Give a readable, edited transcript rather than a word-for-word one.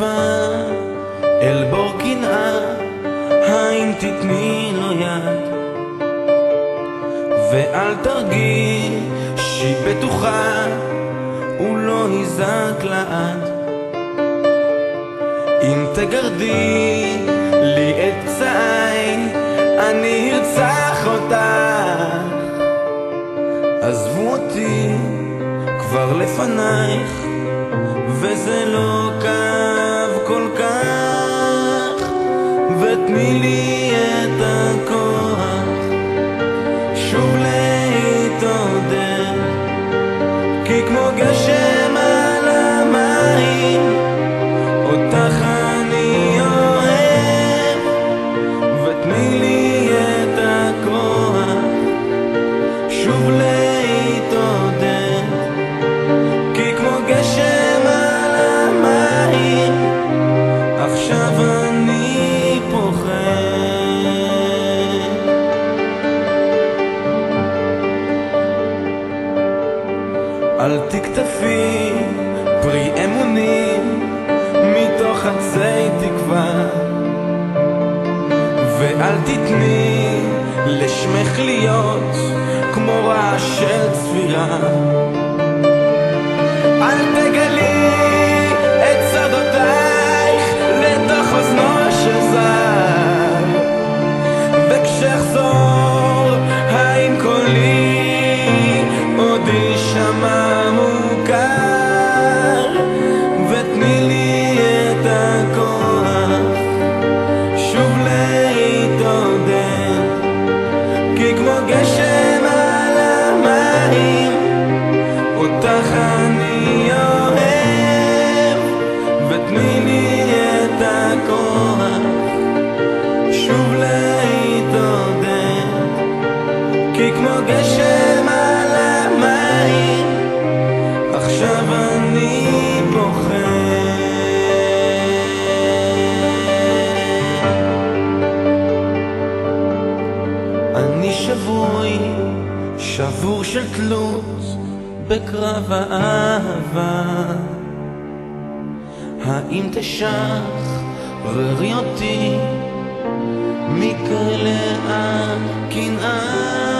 נשטפה אל בור קנאה, האם תתני לו יד? ואל תרגישי בטוחה, הוא לא יזעק לעד. אם תגרדי לי את פצעי, אני ארצח אותך. עזבו אותי כבר לפנייך, וזה לא כאב כל כך, ותני לי את הכוח שוב להתעודד, כי כמו גשם על המים אותך אני אוהב. ותני לי את הכוח שוב להתעודד, כי כמו גשם על המים עכשיו אני פוחד. אל תקטפי פרי אמונים מתוך עצי תקווה, ואל תתני לשמך להיות כמו רעש של צפירה. אל תגלי את שדותייך לתוך אוזנו של זר, וכשאחזור האם קולי עוד יישמע מוכר? ותני לי את הכוח שוב להתעודד, כי כמו גשם על המים אותך אני אוהב. ותני לי את הכוח שוב להתעודד, כי כמו גשם על המים עכשיו אני פוחד. אני שבוי, שבור של תלות בקרב האהבה. האם תשחררי אותי מכלא הקנאה?